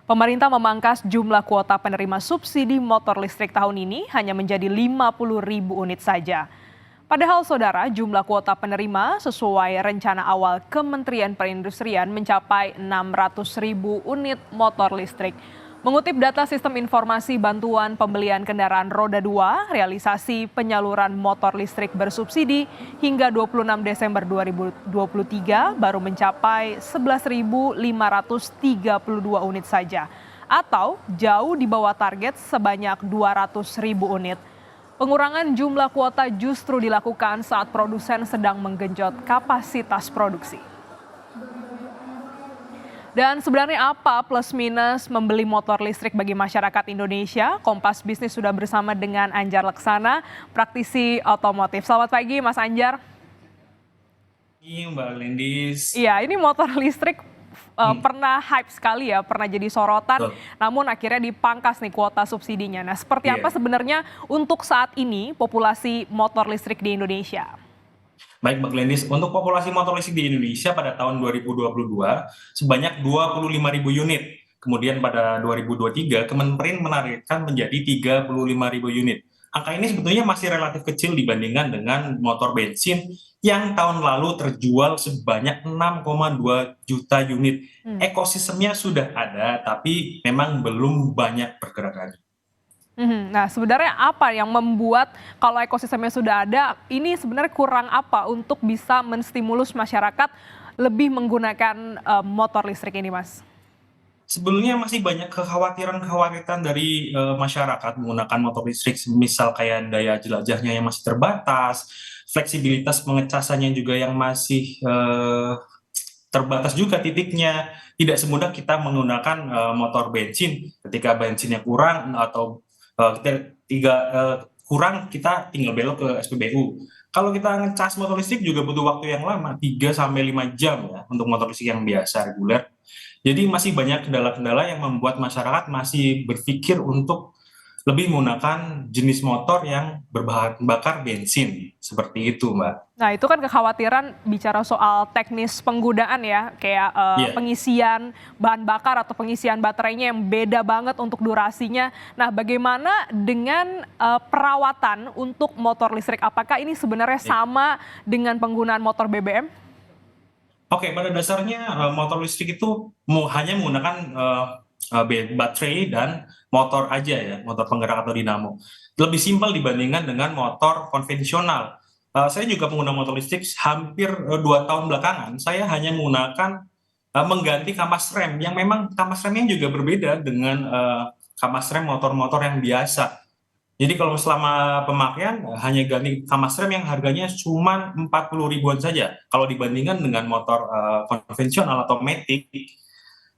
Pemerintah memangkas jumlah kuota penerima subsidi motor listrik tahun ini hanya menjadi 50.000 unit saja. Padahal saudara, jumlah kuota penerima sesuai rencana awal Kementerian Perindustrian mencapai 600.000 unit motor listrik. Mengutip data Sistem Informasi Bantuan Pembelian Kendaraan Roda 2, realisasi penyaluran motor listrik bersubsidi hingga 26 Desember 2023 baru mencapai 11.532 unit saja, atau jauh di bawah target sebanyak 200.000 unit. Pengurangan jumlah kuota justru dilakukan saat produsen sedang menggenjot kapasitas produksi. Dan sebenarnya apa plus minus membeli motor listrik bagi masyarakat Indonesia? Kompas Bisnis sudah bersama dengan Anjar Laksana, praktisi otomotif. Selamat pagi Mas Anjar. Ini Mbak Lindis. Iya, ini motor listrik pernah hype sekali ya, pernah jadi sorotan, Betul. namun akhirnya dipangkas nih kuota subsidinya. Nah, seperti apa Iya. sebenarnya untuk saat ini populasi motor listrik di Indonesia? Baik Mbak Lindis, untuk populasi motor listrik di Indonesia pada tahun 2022 sebanyak 25.000 unit. Kemudian pada 2023 Kemenperin menargetkan menjadi 35.000 unit. Angka ini sebetulnya masih relatif kecil dibandingkan dengan motor bensin yang tahun lalu terjual sebanyak 6,2 juta unit. Ekosistemnya sudah ada, tapi memang belum banyak bergerak lagi. Nah, sebenarnya apa yang membuat kalau ekosistemnya sudah ada, ini sebenarnya kurang apa untuk bisa menstimulus masyarakat lebih menggunakan motor listrik ini, Mas? Sebelumnya masih banyak kekhawatiran-kekhawatiran dari masyarakat menggunakan motor listrik, misal kayak daya jelajahnya yang masih terbatas, fleksibilitas pengecasannya juga yang masih terbatas juga titiknya. Tidak semudah kita menggunakan motor bensin ketika bensinnya kurang atau kurang, kita tinggal belok ke SPBU. Kalau kita ngecas motor listrik juga butuh waktu yang lama, 3 sampai 5 jam ya untuk motor listrik yang biasa reguler. Jadi masih banyak kendala-kendala yang membuat masyarakat masih berpikir untuk lebih menggunakan jenis motor yang berbahan bakar bensin, seperti itu, Mbak. Nah, itu kan kekhawatiran bicara soal teknis penggunaan ya, kayak Iya. pengisian bahan bakar atau pengisian baterainya yang beda banget untuk durasinya. Nah, bagaimana dengan perawatan untuk motor listrik? Apakah ini sebenarnya sama dengan penggunaan motor BBM? Oke, pada dasarnya motor listrik itu hanya menggunakan baterai dan motor aja ya, motor penggerak atau dinamo. Lebih simpel dibandingkan dengan motor konvensional. Saya juga pengguna motor listrik hampir 2 tahun belakangan. Saya hanya menggunakan mengganti kamas rem yang memang kamas remnya juga berbeda dengan kamas rem motor-motor yang biasa. Jadi kalau selama pemakaian hanya ganti kamas rem yang harganya cuma 40 ribuan saja. Kalau dibandingkan dengan motor konvensional atau matic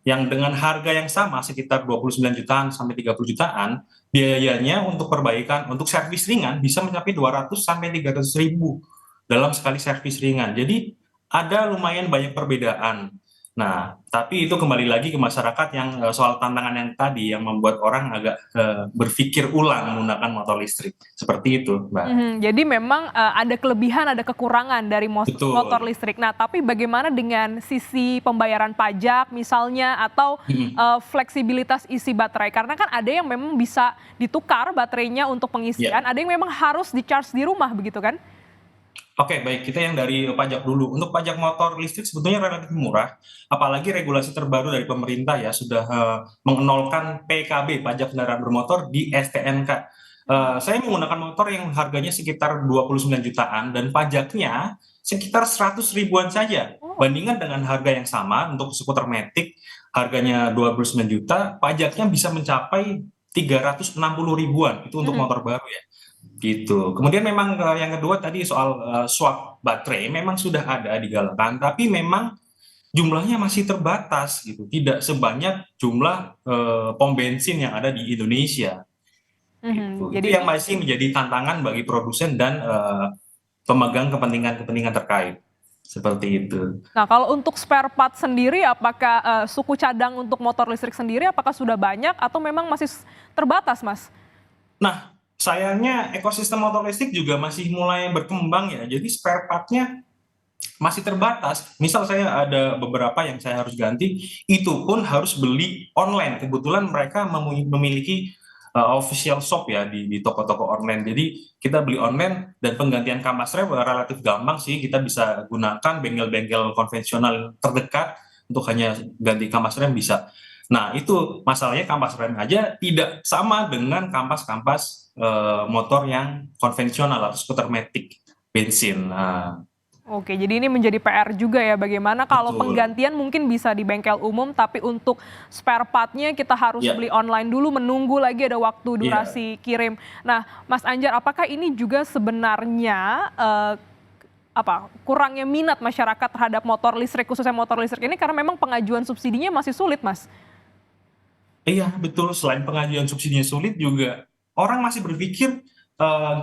yang dengan harga yang sama sekitar 29 jutaan sampai 30 jutaan, biayanya untuk perbaikan, untuk servis ringan bisa mencapai 200 sampai 300 ribu dalam sekali servis ringan. Jadi ada lumayan banyak perbedaan. Nah, tapi itu kembali lagi ke masyarakat yang soal tantangan yang tadi yang membuat orang agak berpikir ulang menggunakan motor listrik. Seperti itu, Mbak. Jadi memang ada kelebihan, ada kekurangan dari motor Betul. listrik. Nah, tapi bagaimana dengan sisi pembayaran pajak misalnya atau Mhm. fleksibilitas isi baterai? Karena kan ada yang memang bisa ditukar baterainya untuk Ya. pengisian, ada yang memang harus di-charge di rumah begitu kan? Oke, baik. Kita yang dari pajak dulu. Untuk pajak motor listrik sebetulnya relatif murah, apalagi regulasi terbaru dari pemerintah ya sudah mengenolkan PKB, pajak kendaraan bermotor di STNK. Saya menggunakan motor yang harganya sekitar 29 jutaan dan pajaknya sekitar 100 ribuan saja. Oh. Bandingkan dengan harga yang sama untuk skuter Matic, harganya 29 juta, pajaknya bisa mencapai 360 ribuan. Itu untuk Mhm. motor baru ya. Gitu. Kemudian memang yang kedua tadi soal swap baterai memang sudah ada digalakan, tapi memang jumlahnya masih terbatas gitu, tidak sebanyak jumlah pom bensin yang ada di Indonesia gitu. Jadi Itu ini yang masih menjadi tantangan bagi produsen dan pemegang kepentingan-kepentingan terkait. Seperti itu. nah, kalau untuk spare part sendiri apakah suku cadang untuk motor listrik sendiri apakah sudah banyak atau memang masih terbatas, Mas? Nah, sayangnya ekosistem motor listrik juga masih mulai berkembang ya. Jadi spare part-nya masih terbatas. Misal saya ada beberapa yang saya harus ganti, itu pun harus beli online. Kebetulan mereka memiliki official shop ya di toko-toko online. Jadi kita beli online dan penggantian kampas rem relatif gampang sih. Kita bisa gunakan bengkel-bengkel konvensional terdekat untuk hanya ganti kampas rem bisa. Nah itu masalahnya kampas rem aja tidak sama dengan kampas-kampas motor yang konvensional atau skuter matic bensin. Nah, Oke, jadi ini menjadi PR juga ya, bagaimana kalau betul. penggantian mungkin bisa di bengkel umum, tapi untuk spare part-nya kita harus Ya, beli online dulu, menunggu lagi ada waktu iya. durasi kirim. Nah, Mas Anjar, apakah ini juga sebenarnya kurangnya minat masyarakat terhadap motor listrik, khususnya motor listrik ini karena memang pengajuan subsidinya masih sulit, Mas? Iya, betul. Selain pengajuan subsidinya sulit juga, orang masih berpikir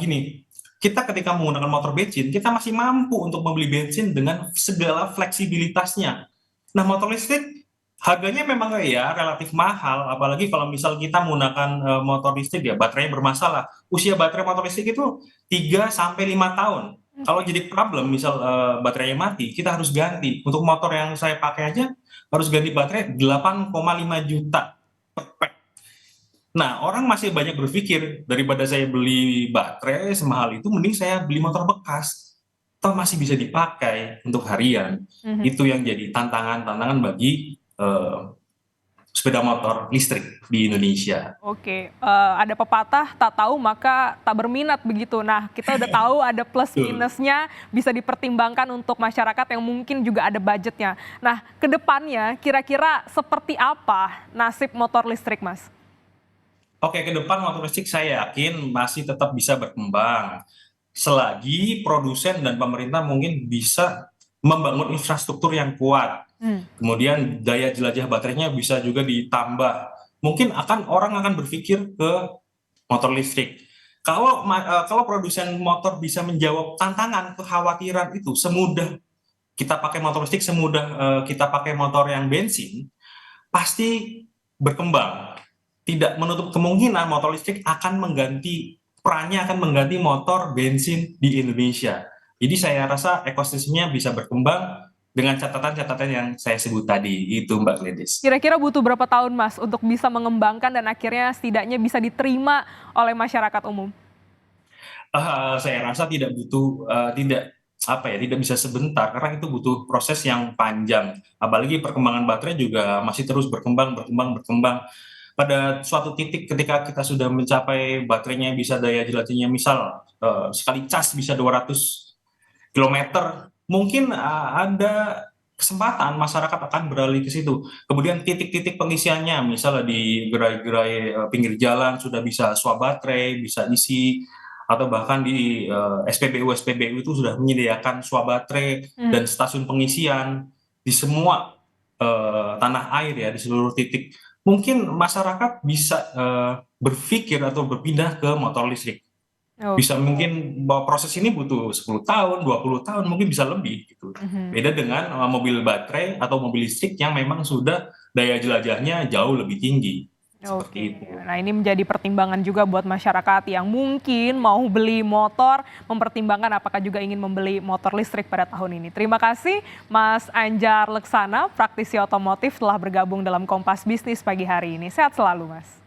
gini, kita ketika menggunakan motor bensin, kita masih mampu untuk membeli bensin dengan segala fleksibilitasnya. Nah, motor listrik harganya memang ya relatif mahal, apalagi kalau misal kita menggunakan motor listrik ya baterainya bermasalah. Usia baterai motor listrik itu 3 sampai 5 tahun. Kalau Oke. jadi problem misal baterainya mati, kita harus ganti. Untuk motor yang saya pakai aja harus ganti baterai 8,5 juta per pack. Nah, orang masih banyak berpikir daripada saya beli baterai semahal itu mending saya beli motor bekas. Toh masih bisa dipakai untuk harian. Mhm. Itu yang jadi tantangan-tantangan bagi sepeda motor listrik di Indonesia. Oke, ada pepatah, "Tak tahu maka tak berminat," begitu. Nah, kita udah tahu ada plus Betul. minusnya, bisa dipertimbangkan untuk masyarakat yang mungkin juga ada budgetnya. Nah, ke depannya kira-kira seperti apa nasib motor listrik, Mas? Oke, ke depan motor listrik saya yakin masih tetap bisa berkembang. Selagi produsen dan pemerintah mungkin bisa membangun infrastruktur yang kuat. Mmm. Kemudian daya jelajah baterainya bisa juga ditambah. Mungkin orang akan berpikir ke motor listrik. Kalau produsen motor bisa menjawab tantangan, kekhawatiran itu semudah kita pakai motor listrik, semudah kita pakai motor yang bensin, pasti berkembang. Tidak menutup kemungkinan motor listrik akan perannya akan mengganti motor bensin di Indonesia. Jadi saya rasa ekosistemnya bisa berkembang dengan catatan-catatan yang saya sebut tadi, itu Mbak Gladys. Kira-kira butuh berapa tahun, Mas, untuk bisa mengembangkan dan akhirnya setidaknya bisa diterima oleh masyarakat umum? Saya rasa tidak butuh, tidak bisa sebentar karena itu butuh proses yang panjang. Apalagi perkembangan baterai juga masih terus berkembang berkembang berkembang. Pada suatu titik ketika kita sudah mencapai baterainya bisa daya jelajahnya misal, sekali cas bisa 200 kilometer, mungkin, ada kesempatan masyarakat akan beralih ke situ. Kemudian titik-titik pengisiannya misalnya di gerai-gerai, pinggir jalan sudah bisa swap baterai, bisa isi, atau bahkan di, SPBU-SPBU itu sudah menyediakan swap baterai Mmm. dan stasiun pengisian di semua, tanah air ya, di seluruh titik. Mungkin masyarakat bisa, berpikir atau berpindah ke motor listrik. Bisa Oke. mungkin bahwa proses ini butuh 10 tahun, 20 tahun, mungkin bisa lebih gitu. Mhm. Beda dengan, mobil baterai atau mobil listrik yang memang sudah daya jelajahnya jauh lebih tinggi, seperti Oke. itu. Nah, ini menjadi pertimbangan juga buat masyarakat yang mungkin mau beli motor, mempertimbangkan apakah juga ingin membeli motor listrik pada tahun ini. Terima kasih Mas Anjar Leksana, praktisi otomotif telah bergabung dalam Kompas Bisnis pagi hari ini. Sehat selalu, Mas.